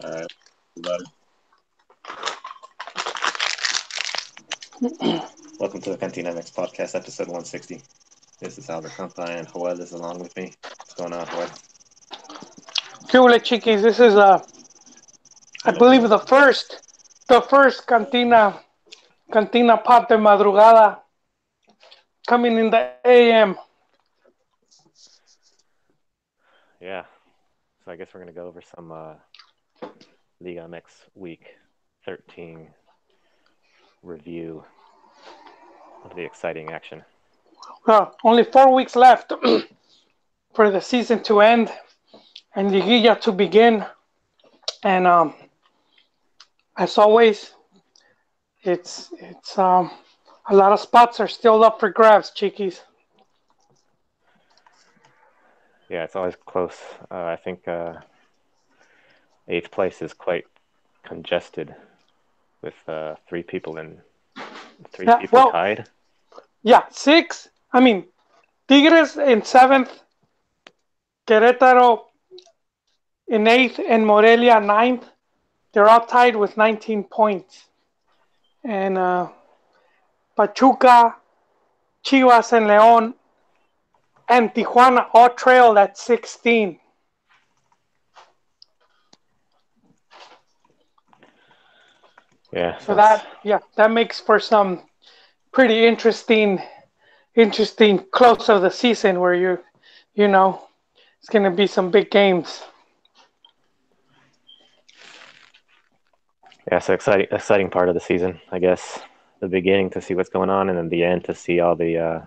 All right, everybody. Welcome to the CantinaMX podcast, episode 160. This is Albert Campa, and Joel is along with me. What's going on, Joel? ¿Qué huele, chiquis? This is, I Hello, believe, hello. the first cantina pop de madrugada coming in the AM. Yeah, so I guess we're going to go over some LigaMX Week 13 review of the exciting action. Only 4 weeks left for the season to end and Liguilla to begin. And as always, it's a lot of spots are still up for grabs, chiquis. Yeah, it's always close. I think 8th place is quite congested with three people tied. Yeah, 6. I mean, Tigres in 7th, Querétaro in 8th, and Morelia 9th. They're all tied with 19 points. And Pachuca, Chivas, and León, and Tijuana all trailed at 16. Yeah, So that makes for some pretty interesting close of the season where you know, it's going to be some big games. Yeah, so exciting part of the season, I guess. The beginning to see what's going on, and then the end to see all the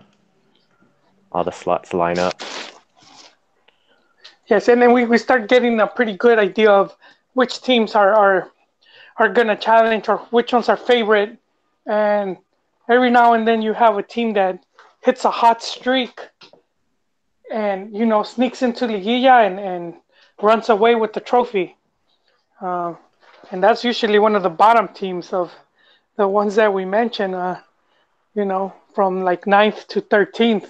slots line up. Yes, and then we start getting a pretty good idea of which teams are going to challenge or which ones are favorite. And every now and then you have a team that hits a hot streak and, sneaks into Liguilla and runs away with the trophy. And that's usually one of the bottom teams of the ones that we mentioned, from like 9th to 13th.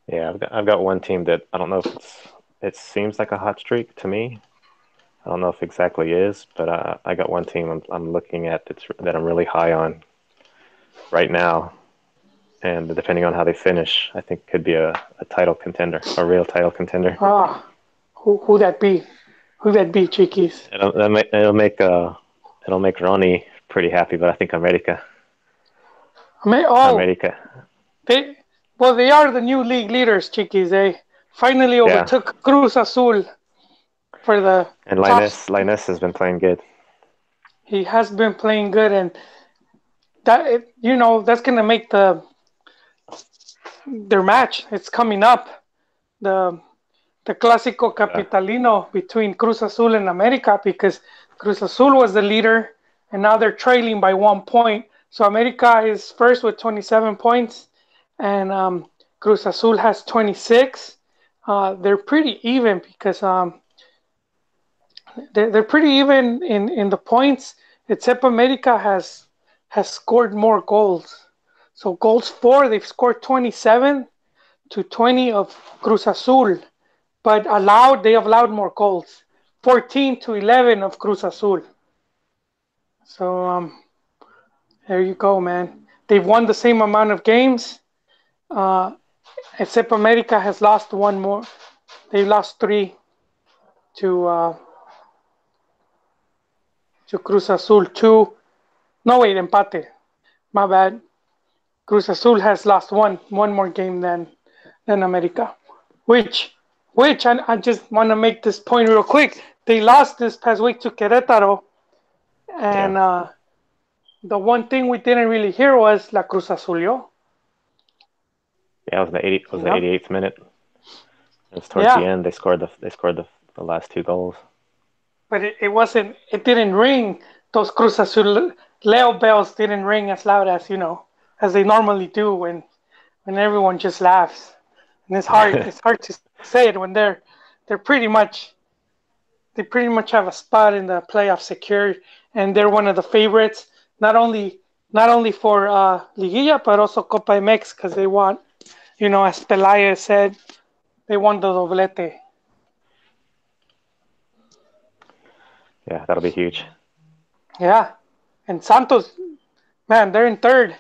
Yeah, I've got one team that I don't know if it seems like a hot streak to me. I don't know if it exactly is, but I got one team I'm looking at that I'm really high on right now, and depending on how they finish, I think could be a title contender, a real title contender. Who that be? Who that be, Chiquis? It'll make Ronnie pretty happy, but I think America. America. They are the new league leaders, Chiquis. They finally overtook Cruz Azul for the and Linus has been playing good. He has been playing good, and that's gonna make their match. It's coming up. The Clásico Capitalino between Cruz Azul and America, because Cruz Azul was the leader and now they're trailing by 1 point. So America is first with 27 points and Cruz Azul has 26. They're pretty even because they're pretty even in the points, except America has scored more goals. So goals for, they've scored 27 to 20 of Cruz Azul. But they have allowed more goals. 14 to 11 of Cruz Azul. So there you go, man. They've won the same amount of games, except America has lost one more. They lost 3 to Cruz Azul. 2. No, wait, empate. My bad. Cruz Azul has lost one more game than America. Which I just want to make this point real quick. They lost this past week to Querétaro, and the one thing we didn't really hear was La Cruz Azulio. Yeah, it was the 88th minute. It was towards the end. They scored the last 2 goals. But it didn't ring. Those Cruz Azul Leo bells didn't ring as loud as they normally do when everyone just laughs. And it's hard to say it when they pretty much have a spot in the playoff secured, and they're one of the favorites, not only for Liguilla but also Copa MX, because they want, as Pelaya said, they won the doblete. Yeah, that'll be huge. Yeah, and Santos, man, they're in third,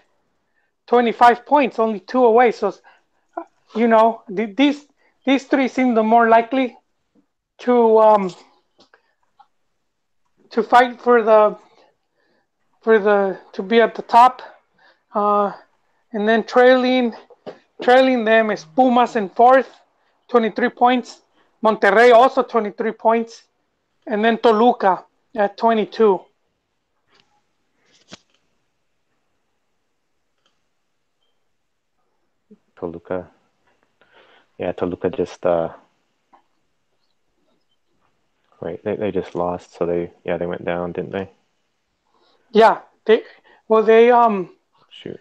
25 points, only two away. So these three seem the more likely to fight to be at the top. Uh, and then trailing them is Pumas in fourth, 23 points. Monterrey also 23 points, and then Toluca at 22. Toluca. Yeah, Toluca just wait, they just lost, so they went down, didn't they? Yeah, Shoot.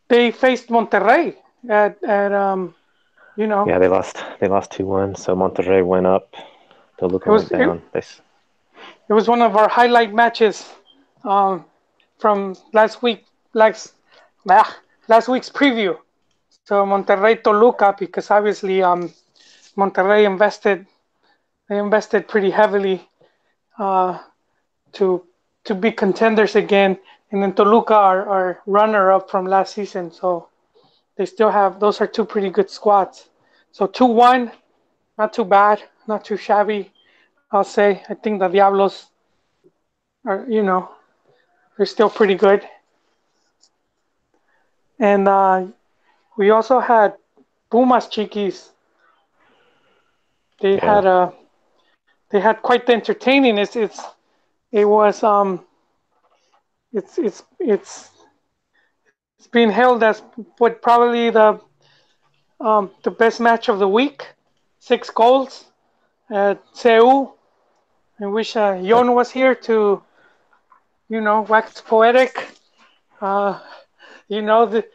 they faced Monterrey at you know Yeah, they lost 2-1, so Monterrey went up, it Toluca was went it, down. it was one of our highlight matches um, from last last week's preview. So Monterrey Toluca, because obviously Monterrey invested pretty heavily uh, to be contenders again, and then Toluca are runner up from last season, so they still have those are two pretty good squads. So 2-1, not too bad, not too shabby, I'll say. I think the Diablos are they're still pretty good, and we also had Pumas Chiquis. They Yeah, had quite the entertaining. It was it's being held as what probably the best match of the week. 6 goals at Seoul. I wish that, Yon was here to wax poetic. Uh, you know, the,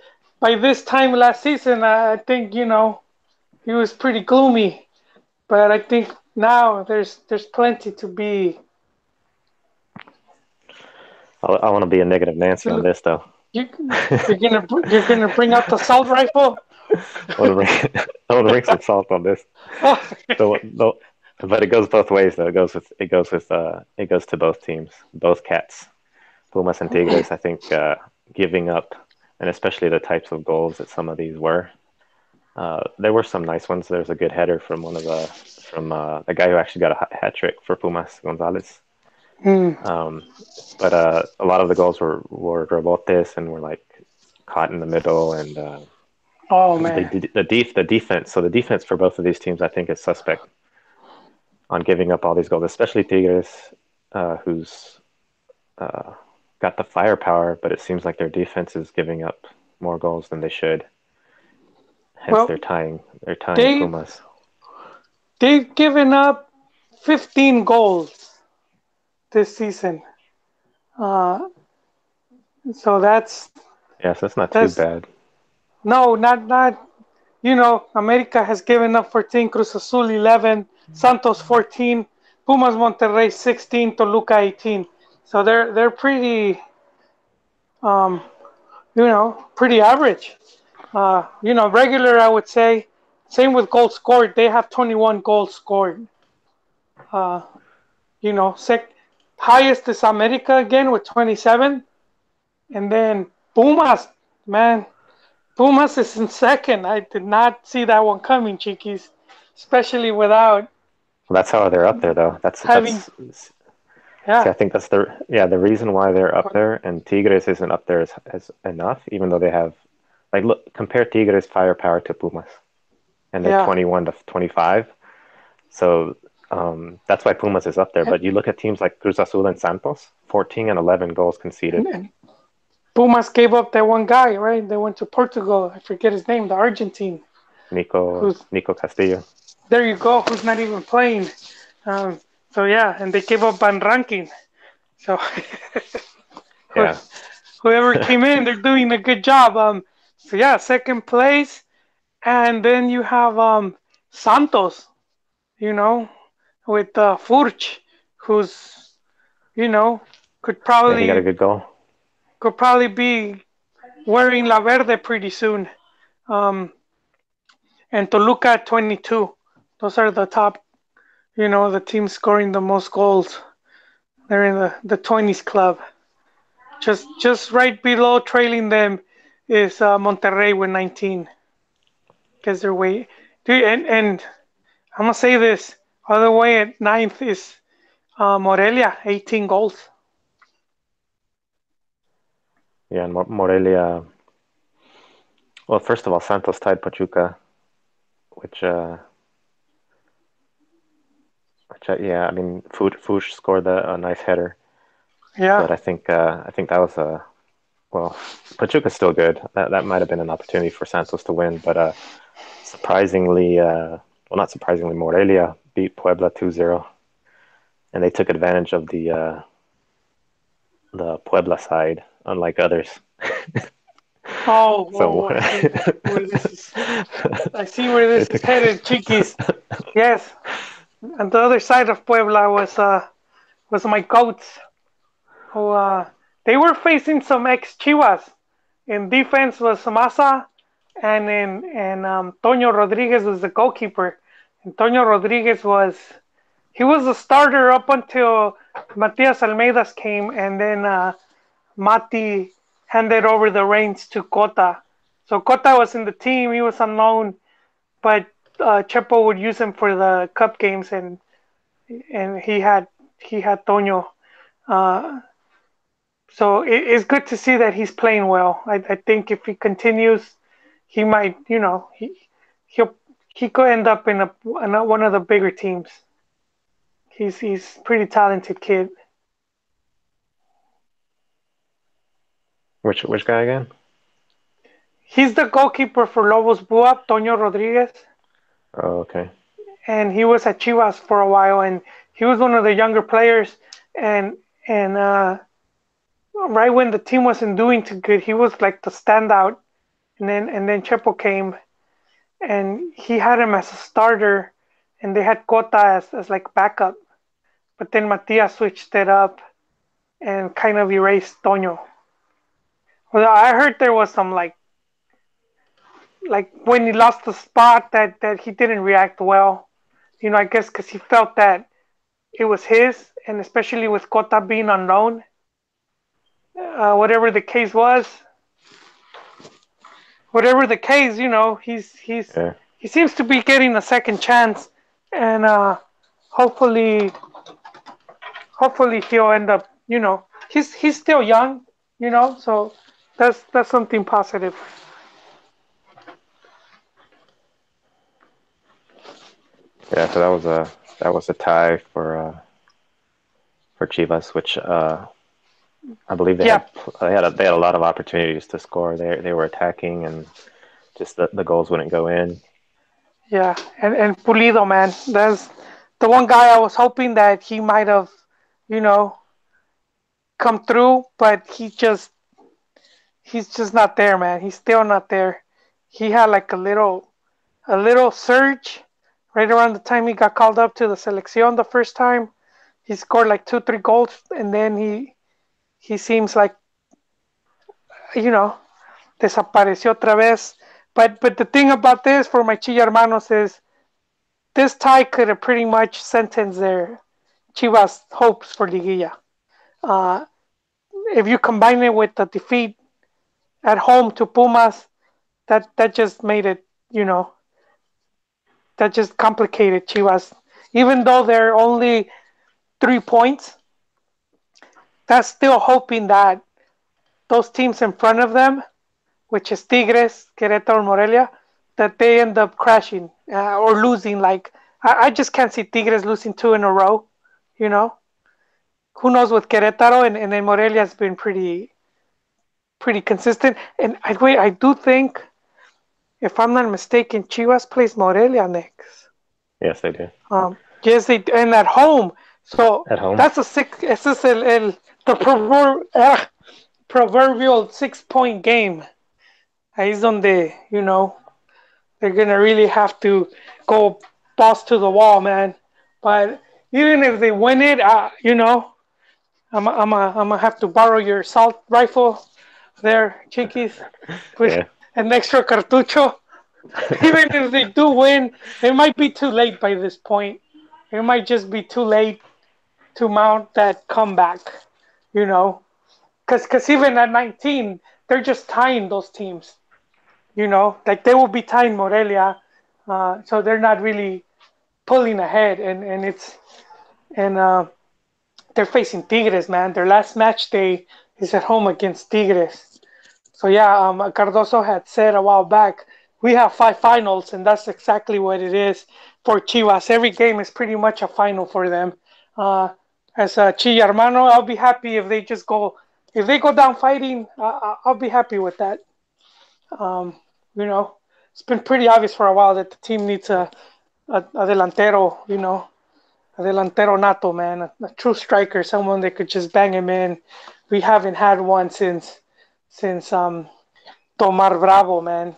by this time last season, I think he was pretty gloomy. But I think now there's plenty to be. I want to be a negative Nancy on You this though. you're gonna bring out the assault rifle. I want to bring I want to bring some salt on this. Oh, The but it goes both ways though. It goes to both teams, both cats, Pumas and Tigres. I think giving up, and especially the types of goals that some of these were. There were some nice ones. There's a good header from the guy who actually got a hat trick for Pumas, Gonzalez. hmm. Um, but a lot of the goals were rebotes and were like caught in the middle, and Oh man. the defense. So the defense for both of these teams, I think, is suspect on giving up all these goals, especially Tigres, who's uh, got the firepower, but it seems like their defense is giving up more goals than they should. Hence, Well, they're tying they Pumas. they've given up 15 goals this season. Uh, so Yeah, so that's not too that's bad. no, not America has given up 14, Cruz Azul 11, Santos 14, Pumas Monterrey 16, Toluca 18. So they're pretty um, pretty average. Regular I would say. Same with goals scored. They have 21 goals scored. Uh, highest is America again with 27, and then Pumas, man, Pumas is in second. I did not see that one coming, Chiquis, especially without Well, that's how they're up there, though. That's having, that's See, I yeah, think that's the reason why they're up there, and Tigres isn't up there as enough, even though they have like look compare Tigres firepower to Pumas, and they're yeah, 21 to 25. So that's why Pumas is up there. and, But you look at teams like Cruz Azul and Santos, 14 and 11 goals conceded. and Pumas gave up that one guy, right? They went to Portugal. I forget his name, the Argentine, Nico who's Nico Castillo. there. You go, who's not even playing. Um, so yeah, and they gave up Van Ranking. So Yeah, whoever came in, they're doing a good job. So yeah, second place, and then you have Santos, you know, with Furch, who's you know could yeah, he got a probably good goal. be wearing La Verde pretty soon. Um, and Toluca at 22. Those are the top, the teams scoring the most goals. They're in the 20s club. Just right below trailing them is Monterrey with 19 because they're way. Dude, and I'm gonna say this. Other way at ninth is Morelia, 18 goals. Yeah, and Morelia. Well, first of all, Santos tied Pachuca, which yeah, I mean, Fuchs scored a nice header, Yeah. but I think that was a well, Pachuca's still good. That might have been an opportunity for Santos to win, but surprisingly, well, not surprisingly, Morelia beat Puebla 2-0, and they took advantage of the Puebla side, unlike others. Oh, So I see where this is. I see where they this is took. headed, Chiquis. Yes. And the other side of Puebla was my goats, who they were facing some ex Chivas. In defense was Massa, and Toño Rodriguez was the goalkeeper. And Toño Rodriguez he was the starter up until Matias Almeidas came, and then Mati handed over the reins to Cota. So Cota was in the team; he was unknown, but Chepo would use him for the cup games, and he had Toño. Uh, so it's good to see that he's playing well. I think if he continues, he might, he'll he could end up in one of the bigger teams. He's pretty talented kid. Which guy again? He's the goalkeeper for Lobos Buap, Toño Rodriguez, Oh, okay. and he was at Chivas for a while, and he was one of the younger players, and and right when the team wasn't doing too good, he was like the standout, and then Chepo came, and he had him as a starter, and they had Cota as like backup, but then Matias switched it up and kind of erased Toño. Well, I heard there was some like when he lost the spot that he didn't react well. I guess because he felt that it was his, and especially with Cota being unknown, whatever the case was, whatever the case, Yeah. he seems to be getting a second chance, and hopefully, hopefully he'll end up. He's still young, so that's something positive. Yeah, so that was a tie for Chivas, which I believe Yeah, they had a lot of opportunities to score. They were attacking, and just the goals wouldn't go in. yeah, and Pulido, man, that's the one guy I was hoping that he might have, you know, come through, but he's just not there, man. He's still not there. He had like a little surge right around the time he got called up to the selección the first time. He scored like 2, 3 goals, and then he seems like you know desapareció otra vez. But the thing about this for my Chilla hermanos is this tie could have pretty much sentenced their Chivas hopes for Liguilla. Uh, if you combine it with the defeat at home to Pumas, that just made it, that just complicated Chivas. Even though they're only 3 points, that's still hoping that those teams in front of them, which is Tigres, Querétaro, Morelia, that they end up crashing or losing. Like I just can't see Tigres losing 2 in a row. You know, who knows with Querétaro, and then Morelia has been pretty consistent. And I do think, if I'm not mistaken, Chivas plays Morelia next. Yes, they do Yes, they and at home. So at home. that's a six. Ese es the proverbial 6 point game. Ahí es donde they're gonna really have to go balls to the wall, man. But even if they win it, I'm gonna have to borrow your assault rifle there, Chiquis, with Yeah, an extra cartucho. Even if they do win, it might be too late by this point. It might just be too late to mount that comeback. You know, because even at 19, they're just tying those teams. Like they will be tying Morelia, so they're not really pulling ahead, and they're facing Tigres, man. Their last match day is at home against Tigres. So yeah, Cardoso had said a while back, we have 5 finals, and that's exactly what it is for Chivas. Every game is pretty much a final for them. Uh, as a Chi hermano, I'll be happy if they just go, if they go down fighting. I'll be happy with that. Um, you know, it's been pretty obvious for a while that the team needs a delantero. A delantero nato, man, a true striker, someone that could just bang him in. We haven't had one since Tomar Bravo, man.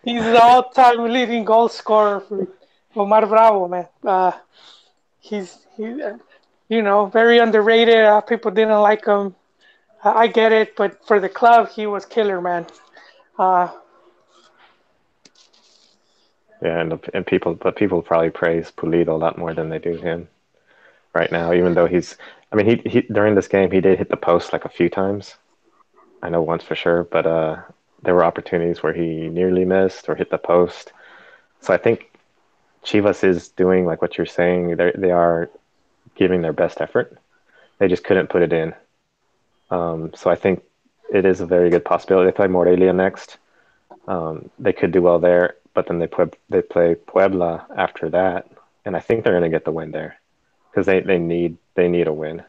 He's the all-time leading goal scorer for Omar Bravo, man. He's very underrated. People didn't like him. I get it, but for the club, he was killer, man. Uh, Yeah, and people probably praise Pulido a lot more than they do him right now. Even though I mean, he during this game he did hit the post like a few times. I know once for sure, but there were opportunities where he nearly missed or hit the post. So I think Chivas is doing like what you're saying. They are giving their best effort. They just couldn't put it in. So I think it is a very good possibility. They play Morelia next. They could do well there, but then they play Puebla after that, and I think they're going to get the win there because they need a win.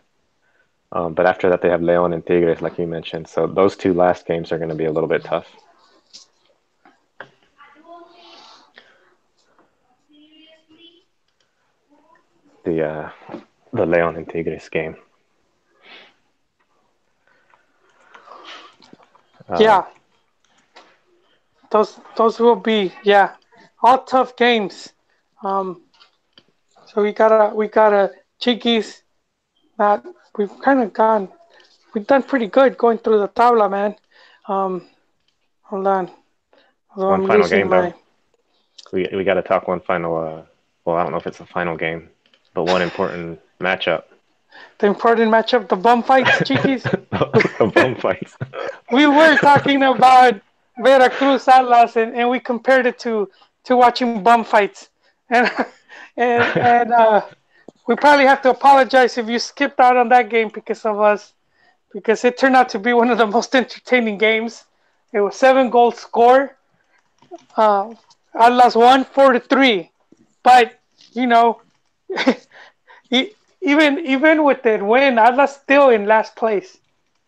But after that, they have Leon and Tigres, like you mentioned. So those two last games are going to be a little bit tough. The uh, the Leon and Tigres game. Um, yeah, those will be, yeah, all tough games. Um, so we gotta Chiquis. Not we've kind of gone. We've done pretty good going through the tabla, man. Um, hold on, although one I'm final losing game though. my We got to talk one final. Well, I don't know if it's a final game, but one important matchup. the important matchup, the bum fights, Chiquis. The bum fights. We were talking about Veracruz Atlas, and we compared it to watching bum fights, and and we probably have to apologize if you skipped out on that game because of us, because it turned out to be one of the most entertaining games. It was 7 goals scored. Uh, Atlas won 4-3, but you know, even with that win, Atlas still in last place,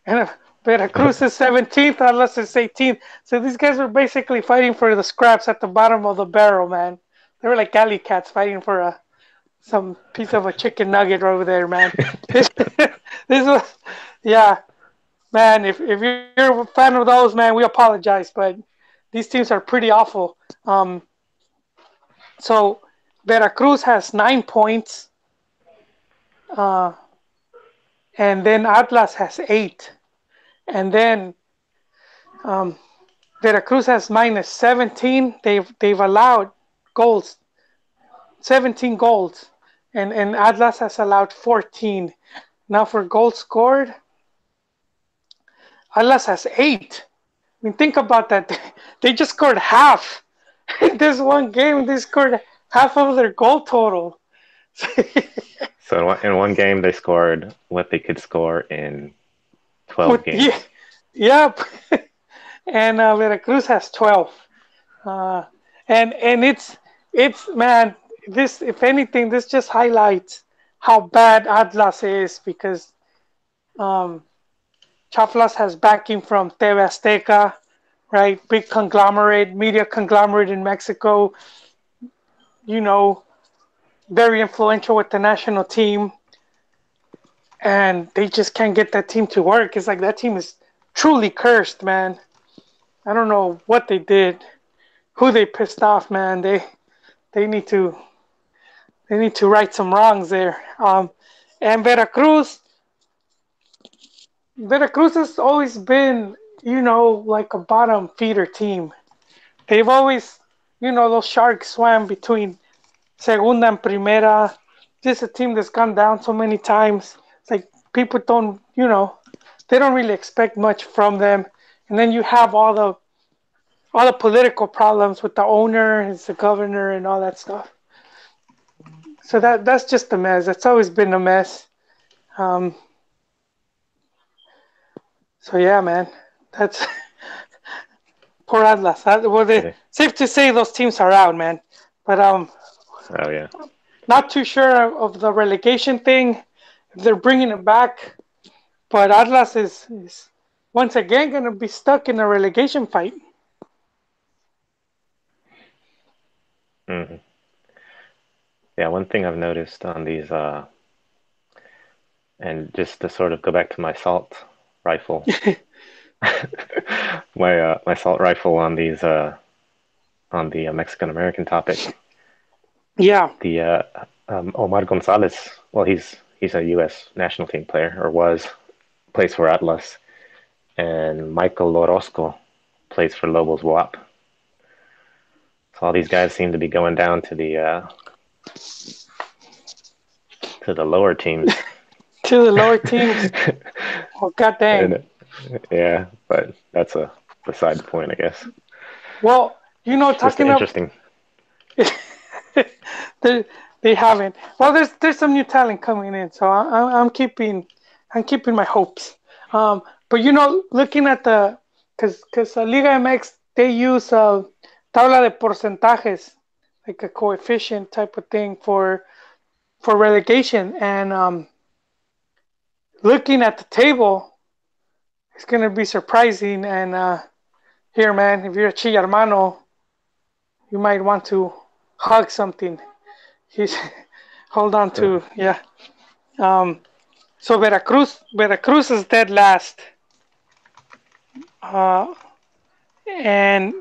and Veracruz is 17th, Atlas is 18th. So these guys were basically fighting for the scraps at the bottom of the barrel, man. They were like alley cats fighting for some piece of a chicken nugget over there, man. this was, yeah, man. If you're a fan of those, man, we apologize, but these teams are pretty awful. Um, so Veracruz has 9 points, uh, and then Atlas has 8, and then um, Veracruz has minus 17. They've allowed goals, 17 goals, and Atlas has allowed 14. Now for goals scored, Atlas has 8. I mean, think about that. They just scored half. In this one game, they scored half of their goal total. So in one game, they scored what they could score in 12 Yeah, games. yep. And Veracruz has 12. Uh, and it's man, this, if anything, this just highlights how bad Atlas is, because um, Chaflas has backing from TV Azteca, right? Big conglomerate, media conglomerate in Mexico. You know, very influential with the national team, and they just can't get that team to work. It's like that team is truly cursed, man. I don't know what they did, who they pissed off, man. They need to right some wrongs there. And Veracruz has always been, like a bottom feeder team. They've always, those sharks swam between segunda and primera. Just a team that's gone down so many times. It's like people don't, they don't really expect much from them. And then you have all the political problems with the owner, and the governor, and all that stuff. So that's just a mess. That's always been a mess. Um, so yeah, man, that's poor Atlas. Well, Yeah. safe to say those teams are out, man. But Oh yeah. not too sure of the relegation thing. If they're bringing it back, but Atlas is once again going to be stuck in a relegation fight. Hmm. Yeah. One thing I've noticed on these, and just to sort of go back to my salt rifle, my salt rifle on these on the Mexican American topic. Yeah, The Omar Gonzalez. Well, he's a U.S. national team player, or was, plays for Atlas, and Michael Orozco plays for Lobos WAP. So all these guys seem to be going down to the lower teams. to the lower teams. Oh, god dang. And yeah, but that's a beside the point, I guess. Well, Just talking of interesting. they, they haven't. Well, there's some new talent coming in, so I'm keeping my hopes. But looking at because Liga MX they use tabla de porcentajes, like a coefficient type of thing for relegation, and looking at the table, it's gonna be surprising. And here, man, if you're a Chi hermano, you might want to hug something. He's hold on to yeah. Um, so Veracruz is dead last, uh, and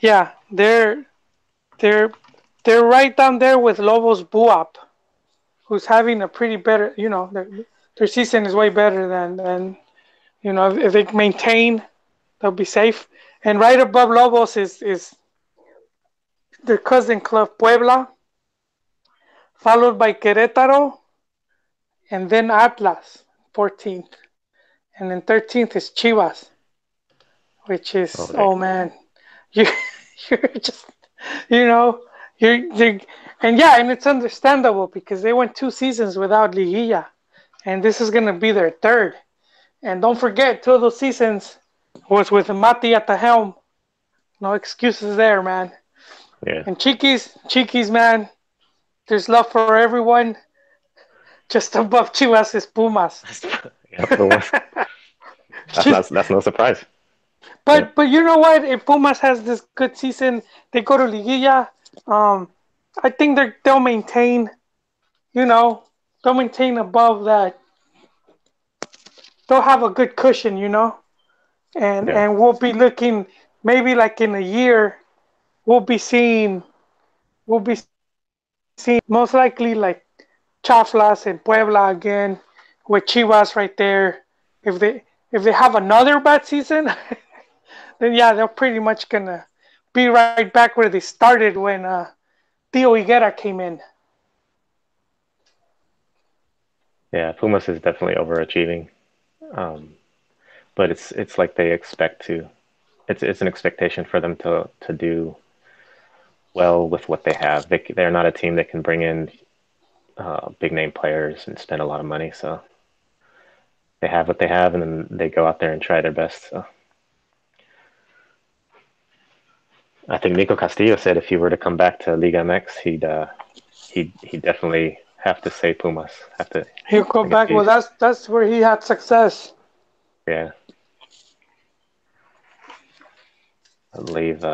yeah, they're they're right down there with Lobos Buap, who's having a pretty better. Their season is way better than if they maintain, they'll be safe. And right above Lobos is their cousin club Puebla, followed by Querétaro, and then Atlas, 14th, and then 13th is Chivas, which Oh, is dang. oh man, you you're just you know you're and yeah, and it's understandable because they went 2 seasons without Liguilla, and this is gonna be their third. And don't forget, 2 of those seasons was with Mati at the helm. No excuses there, man. Yeah. And Chiquis, man, there's love for everyone. Just above Chivas is Pumas. Yeah, Pumas. Just, That's no surprise. Yeah. but you know what? If Pumas has this good season, they go to Liguilla. Um, I think they'll maintain. You know, they'll maintain above that. They'll have a good cushion. And Yeah. and we'll be looking maybe like in a year. We'll be seeing most likely like Chaflas and Puebla again with Chivas right there. If they have another bad season, then yeah, they're pretty much gonna be right back where they started when Tio Higuera came in. Yeah. Pumas is definitely overachieving. Um, but it's like they expect to. It's an expectation for them to do well with what they have. They're not a team that can bring in big name players and spend a lot of money. So they have what they have, and then they go out there and try their best. So I think Nico Castillo said if he were to come back to LigaMX, he'd definitely have to say Pumas. Have to, He'll go I guess back. Well, he's that's where he had success. yeah. I believe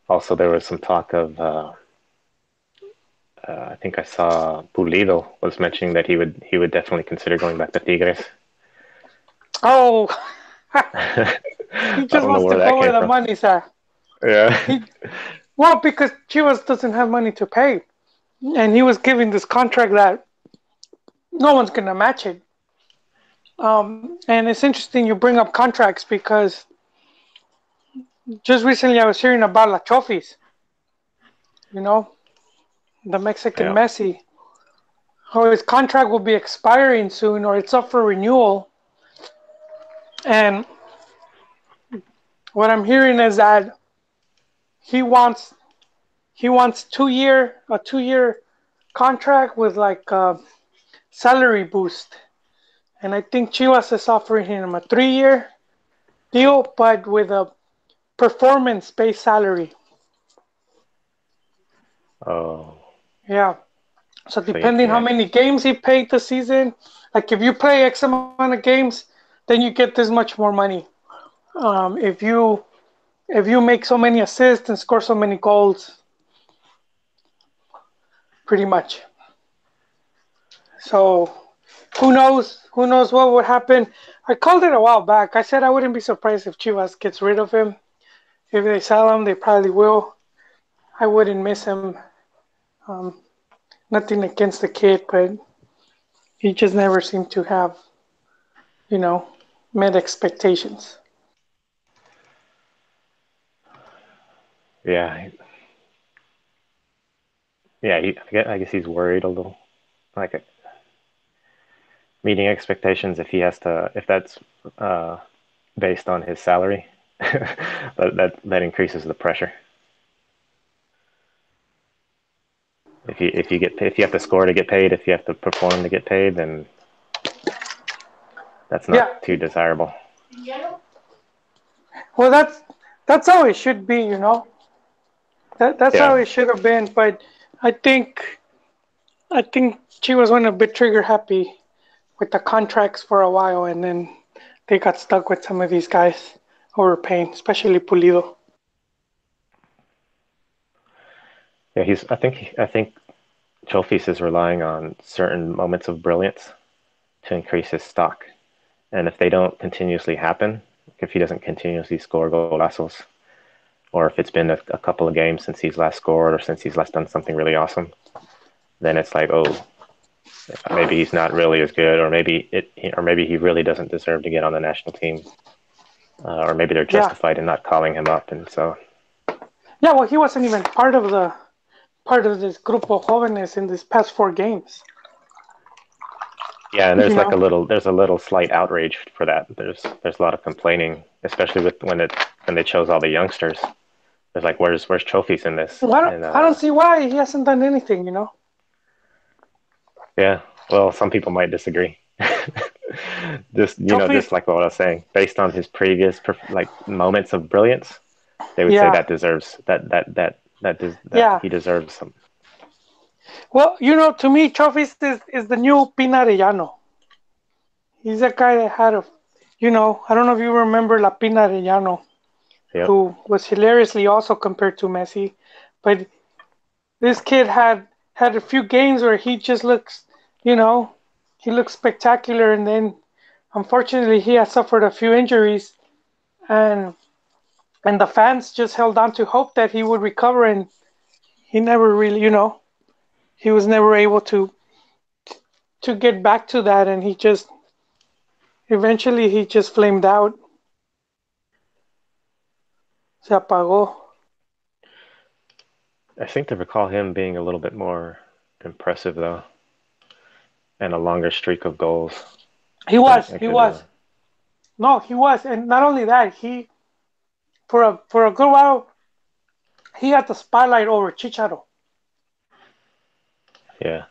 also there was some talk of I think I saw Pulido was mentioning that he would definitely consider going back to Tigres. Oh, I he just don't know wants to where that go where came the from. money's at. Yeah. He Well, because Chivas doesn't have money to pay, and he was giving this contract that no one's gonna match it. And it's interesting you bring up contracts because just recently I was hearing about La Chofis, you know, the Mexican Yeah. Messi. Oh, his contract will be expiring soon, or it's up for renewal. And what I'm hearing is that he wants he wants 2 year a 2 year contract with like a salary boost. And I think Chivas is offering him a 3 year deal, but with a performance based salary. Oh, Yeah. So so depending how yeah. many games he played this season, like if you play X amount of games, then you get this much more money. If you make so many assists and score so many goals, pretty much. So who knows? Who knows what would happen? I called it a while back. I said I wouldn't be surprised if Chivas gets rid of him. If they sell him, they probably will. I wouldn't miss him. Um, Nothing against the kid, but he just never seemed to have, you know, met expectations. Yeah. Yeah. I guess he's worried a little. Like meeting expectations if that's uh, based on his salary, that increases the pressure. If you have to score to get paid, if you have to perform to get paid, then that's Yeah. not too desirable. Well, that's how it should be, you know. That's how Yeah, it should have been. But I think I think she was one a bit trigger happy with the contracts for a while, and then they got stuck with some of these guys who were paying, especially Pulido. yeah. I think Chofis is relying on certain moments of brilliance to increase his stock, and if they don't continuously happen, if he doesn't continuously score golazos, or if it's been a couple of games since he's last scored or since he's last done something really awesome, then it's like, oh, maybe he's not really as good, or maybe he really doesn't deserve to get on the national team, or maybe they're Yeah, justified in not calling him up, and so yeah. Well, he wasn't even part of this Grupo Jóvenes in these past 4 games. yeah, and You know. there's a little slight outrage for that. There's a lot of complaining, especially with when they chose all the youngsters. There's like, where's trophies in this? Well, And I don't see why he hasn't done anything. You know. yeah, well, some people might disagree. Trophies. Just like what I was saying, based on his previous like moments of brilliance, they would say Yeah, that deserves that yeah. he deserves some. Well, to me, Trophies is the new Pina Arellano. He's a guy that had I don't know if you remember La Pina Arellano, Yep. who was hilariously also compared to Messi, but this kid had a few games where he just looks, you know, he looks spectacular, and then unfortunately he has suffered a few injuries, and and the fans just held on to hope that he would recover, and he never really, he was never able to get back to that, and he just eventually he just flamed out, se apagó. I seem to recall him being a little bit more impressive though, and a longer streak of goals. He But was, I he could be was. wrong. No, he was, and not only that, he for a good while he had the spotlight over Chicharo. Yeah,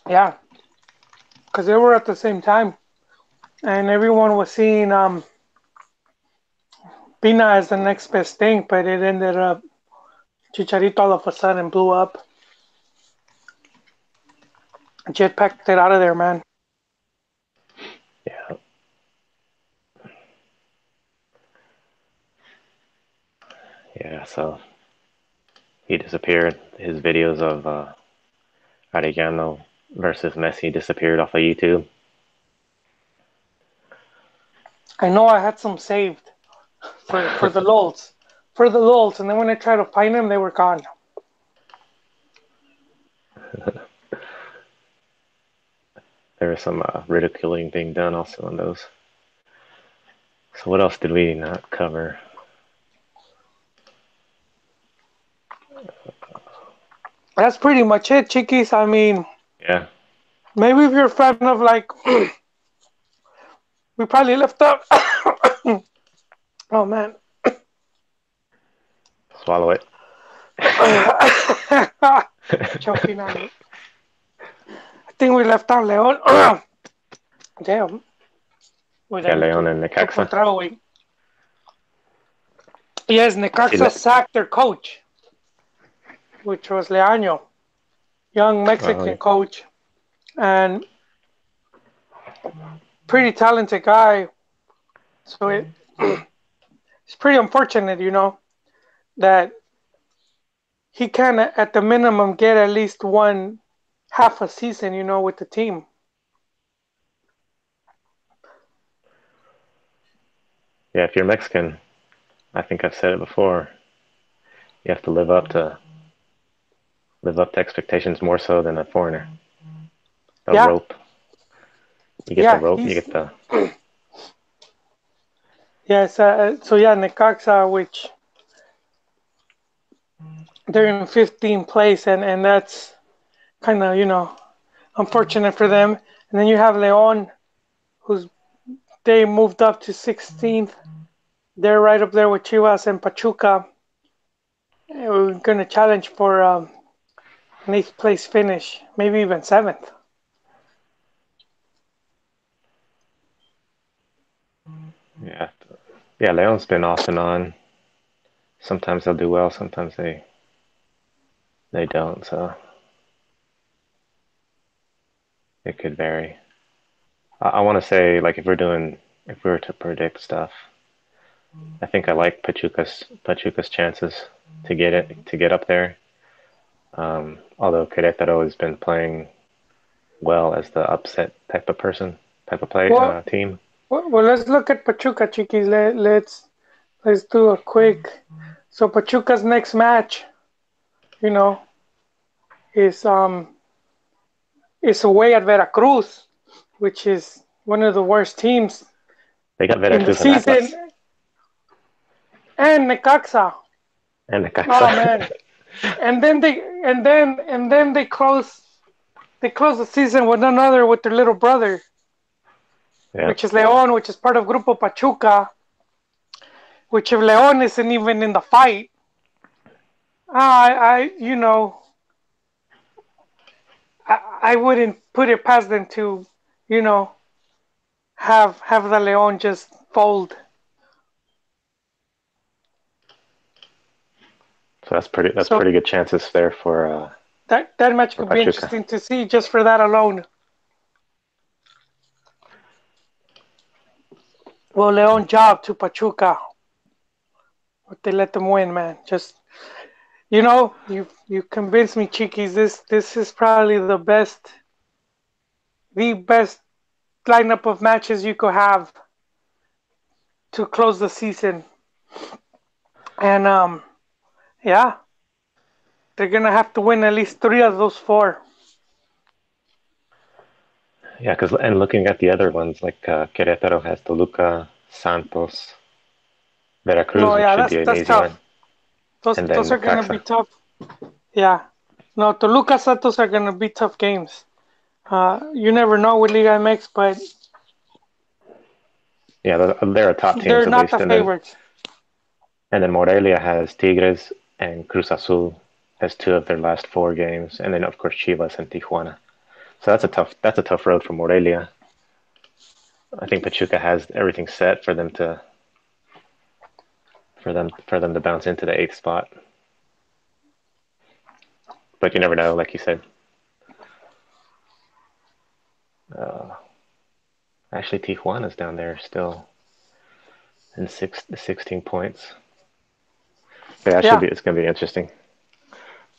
Yeah, because they were at the same time, and everyone was seeing Pina as the next best thing, but it ended up Chicharito all of a sudden blew up, jetpacked it out of there, man. yeah, yeah. So he disappeared. His videos of Arellano versus Messi disappeared off of YouTube. I know I had some saved for the lulz, and then when I tried to find them, they were gone. There was some ridiculing being done also on those. So what else did we not cover? That's pretty much it, Chiquis. I mean, Yeah, maybe if you're a fan of like, we probably left out. Oh man, swallow it. choking on it. I think we left out Leon. Damn. Wait, I Yeah, need Leon to and took un Necaxa. trago, güey. Yes, I see. Necaxa sacked their coach, which was Leaño, young Oh Mexican yeah, coach, and pretty talented guy. So it's pretty unfortunate, that he can at the minimum get at least one half a season, with the team. yeah. If you're Mexican, I think I've said it before. You have to live up to expectations more so than a foreigner. The Yeah, rope. You get the yeah, rope. You he's get the. yes. So yeah, Necaxa, which they're in 15th place, and that's kind of unfortunate for them. And then you have Leon, who's they moved up to 16th. They're right up there with Chivas and Pachuca. We're gonna challenge for an 8th place finish, maybe even 7th. Yeah, yeah. Leon's been off and on. Sometimes they'll do well. Sometimes they don't. So it could vary. I want to say like if we were to predict stuff, I think I like Pachuca's chances to get up there. Although Querétaro has been playing well as the upset type of play Well, team. well, let's look at Pachuca, Chiquis. Let's do a quick. So Pachuca's next match, you know, is away at Veracruz, which is one of the worst teams They got in the Veracruz and season, Atlas and Necaxa. and Oh Necaxa. man! And then they close the season with another with their little brother, Yeah, which is León, which is part of Grupo Pachuca. Which if León isn't even in the fight, I I wouldn't put it past them to, you know, have the León just fold. so that's So pretty good chances there that match for could be Pachuca. interesting to see just for that alone. Well, León job to Pachuca, but they let them win, man. Just you convinced me, Chiquis. This is probably the best lineup of matches you could have to close the season. And yeah, they're gonna have to win at least three of those four. Yeah, because and looking at the other ones like Querétaro has Toluca, Santos, Veracruz, No, which yeah, should that's be an that's easy tough. one, Those and those then are gonna be Necaxa. tough. Yeah. No, Toluca Santos are gonna be tough games. You never know with LigaMX, but Yeah, they're a top they're teams at not least, the favorites. and then Morelia has Tigres and Cruz Azul as two of their last four games, and then of course Chivas and Tijuana. So that's a tough road for Morelia. I think Pachuca has everything set for them to bounce into the eighth spot, but you never know. Like you said, uh, actually Tijuana's down there still in 16 points. But yeah, it should Yeah. be. It's going to be interesting.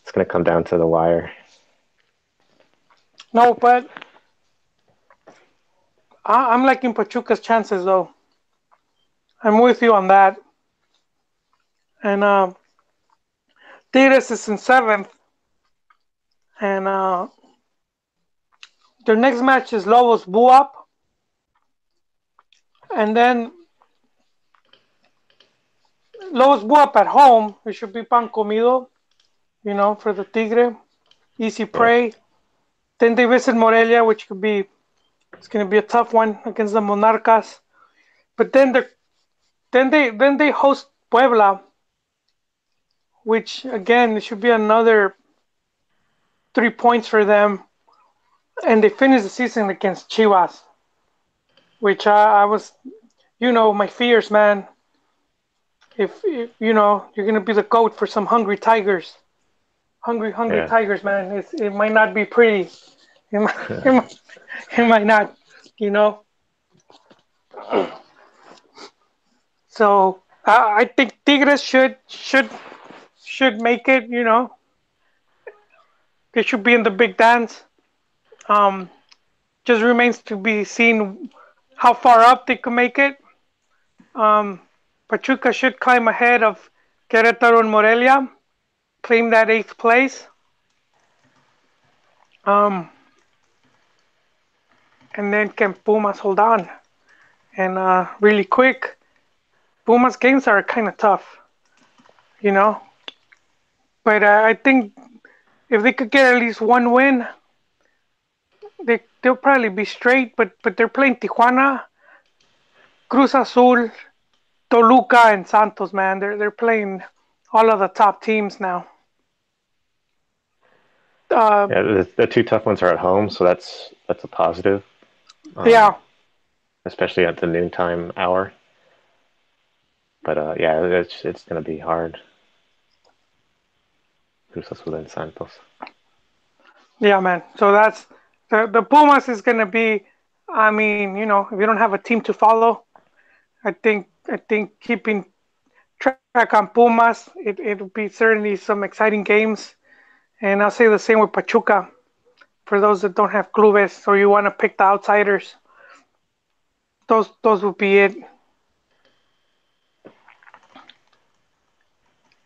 It's going to come down to the wire. No, but I'm liking Pachuca's chances though. I'm with you on that. And Tigres is in 7th, and their next match is Lobos Buap, and then Lobos Buap at home. It should be pan comido, for the Tigre. easy Yeah, prey. Then they visit Morelia, which could be it's going to be a tough one against the Monarcas. But then they host Puebla, which again it should be another 3 points for them, and they finish the season against Chivas, which I was, my fears, man. If you're gonna be the goat for some hungry tigers, hungry yeah, tigers, man. It might not be pretty. It might, it might, it might not, you know. So I think Tigres should make it. They should be in the big dance. Um, just remains to be seen how far up they can make it. Um, Pachuca should climb ahead of Querétaro and Morelia, claim that eighth place. Um, and then can Pumas hold on? And really quick, Pumas games are kind of tough, you know. But I think if they could get at least one win, they'll probably be straight. But they're playing Tijuana, Cruz Azul, Toluca, and Santos. Man, they're playing all of the top teams now. Uh, yeah. The two tough ones are at home, so that's a positive. Um, yeah, Especially at the noontime hour. But yeah, it's gonna be hard. Cruz Azul and Santos. yeah, man. So that's the Pumas is gonna be. I mean, if you don't have a team to follow, I think keeping track on Pumas, it'll be certainly some exciting games. And I'll say the same with Pachuca. For those that don't have clubes or you want to pick the outsiders, those would be it.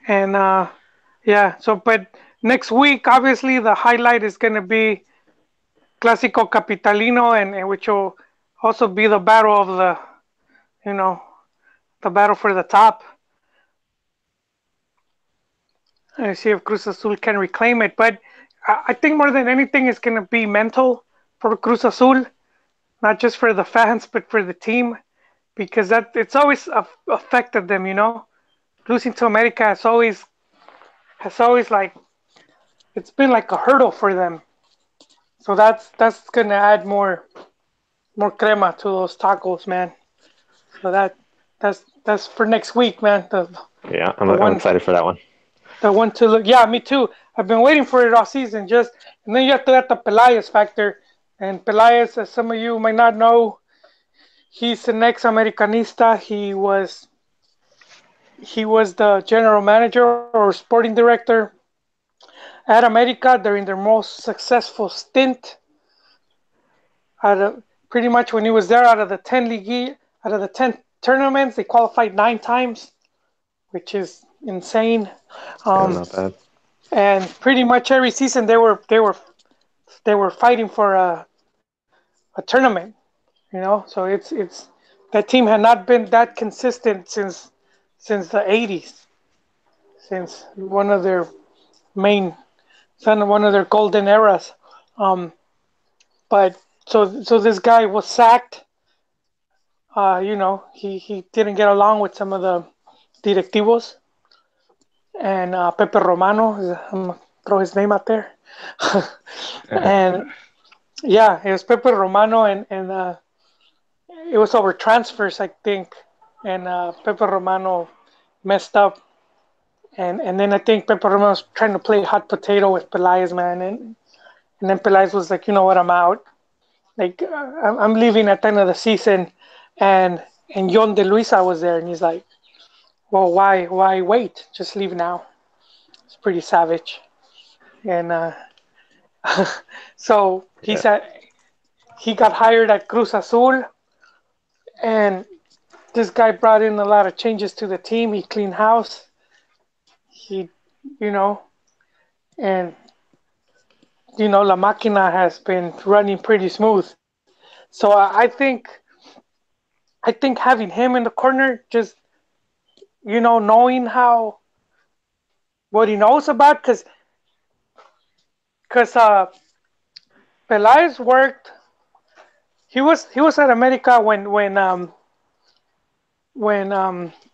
And yeah, so but next week, obviously, the highlight is going to be Clásico Capitalino, and which will also be the battle of you know, the battle for the top. And see if Cruz Azul can reclaim it. But I think more than anything, it's going to be mental for Cruz Azul, not just for the fans, but for the team, because that it's always affected them. Losing to America has always like it's been like a hurdle for them. So that's gonna add more crema to those tacos, man. So that's for next week, man. The Yeah, I'm the I'm one excited for that one. the one to look. Yeah, me too. I've been waiting for it all season. And then you have to add the Pelaez factor. And Pelaez, as some of you might not know, he's an ex-Americanista. He was the general manager or sporting director at America during their most successful stint. Out of pretty much when he was there, out of the 10 tournaments, they qualified 9 times, which is insane. Yeah, Um, not bad. and pretty much every season they were fighting for a tournament. So it's that team had not been that consistent since the 80s, since main one of their golden eras. Um, but so this guy was sacked. He didn't get along with some of the directivos, and Pepe Romano, I'm gonna throw his name out there, and yeah, it was Pepe Romano, and it was over transfers, I think, and Pepe Romano messed up, and then I think Pepe Romano was trying to play hot potato with Pelaez, man, and then Pelaez was like, you know what, I'm out, like I'm leaving at the end of the season, and and Yon De Luisa was there, and he's like, well, why wait? Just leave now. It's pretty savage. And so Yeah, he got hired at Cruz Azul, and this guy brought in a lot of changes to the team. He cleaned house. He, you know, and La Máquina has been running pretty smooth. So I think having him in the corner, just knowing how what he knows about, because because Peláez worked. He was at America when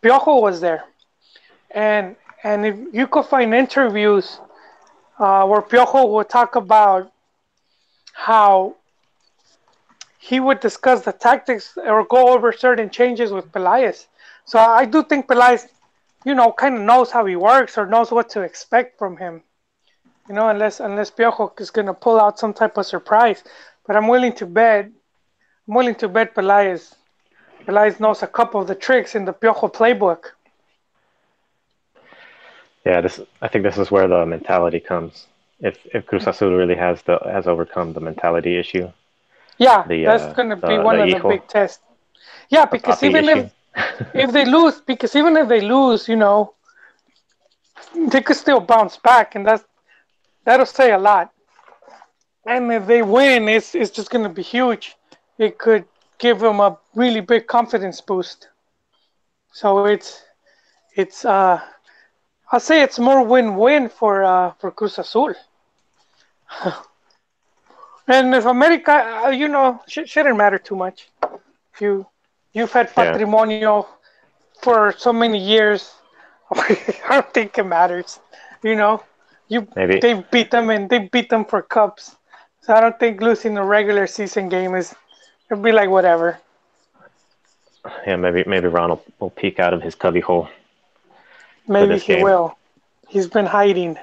Piojo was there, and if you could find interviews where Piojo would talk about how he would discuss the tactics or go over certain changes with Peláez. So I do think Peláez, kind of knows how he works or knows what to expect from him. Unless Piojo is gonna pull out some type of surprise. But I'm willing to bet Peláez knows a couple of the tricks in the Piojo playbook. Yeah, this I think this is where the mentality comes. If Cruz Azul really has overcome the mentality issue, Yeah, the that's gonna be the one of the hijo, big tests. Yeah, the because papi even issue. if they lose, they could still bounce back, and that'll say a lot. And if they win, it's just gonna be huge. It could give them a really big confidence boost. So it's I'll say it's more win-win for Cruz Azul. And if America, shouldn't matter too much. If you've had Yeah, Patrimonio for so many years, I don't think it matters. You know, you maybe they beat them for cups, so I don't think losing a regular season game is it'll be like whatever. yeah maybe Ron will peek out of his cubby hole for Maybe this he game. will. He's been hiding.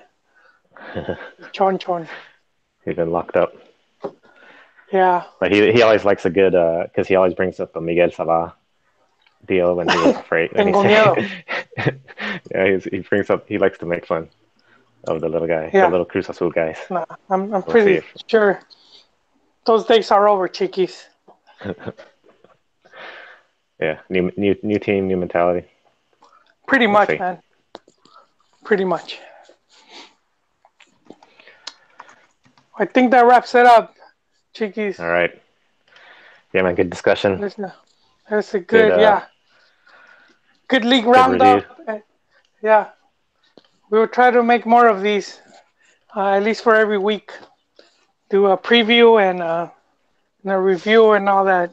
Chon chon. He's been locked up, Yeah. but he always likes a good because he always brings up the Miguel Sabah deal when he was afraid when he Tengo said miedo. yeah he brings up he likes to make fun of the little guy the Yeah. little Cruz Azul guys. Nah, I'm We'll see pretty if sure those days are over, Chiquis. yeah new team new mentality. Pretty We'll much, see. man. Pretty much. I think that wraps it up, Chiquis. All right. Yeah, man. Good discussion. Listen, that's a Good good league good review. roundup. Yeah, we will try to make more of these, at least for every week. Do a preview and a review and all that.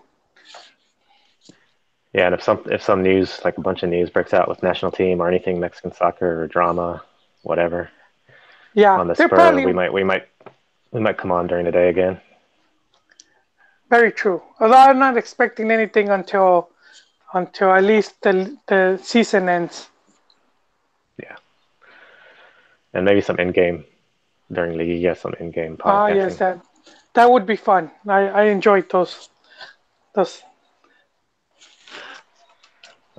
Yeah, and if some news like a bunch of news breaks out with national team or anything Mexican soccer or drama, whatever Yeah, on the they're spur, probably we might come on during the day again. very true. Although I'm not expecting anything until at least the season ends. Yeah, and maybe some in game during Liga, some in game Ah, yes, podcasting. that would be fun. I enjoyed those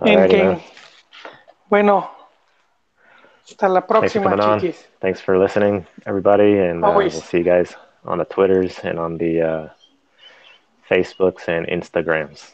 in Alrighty, man. game. Bueno, hasta la Thanks for próxima, coming on. chiquis. Thanks for listening, everybody, and we'll Always. see you guys on the Twitters and on the Facebooks and Instagrams.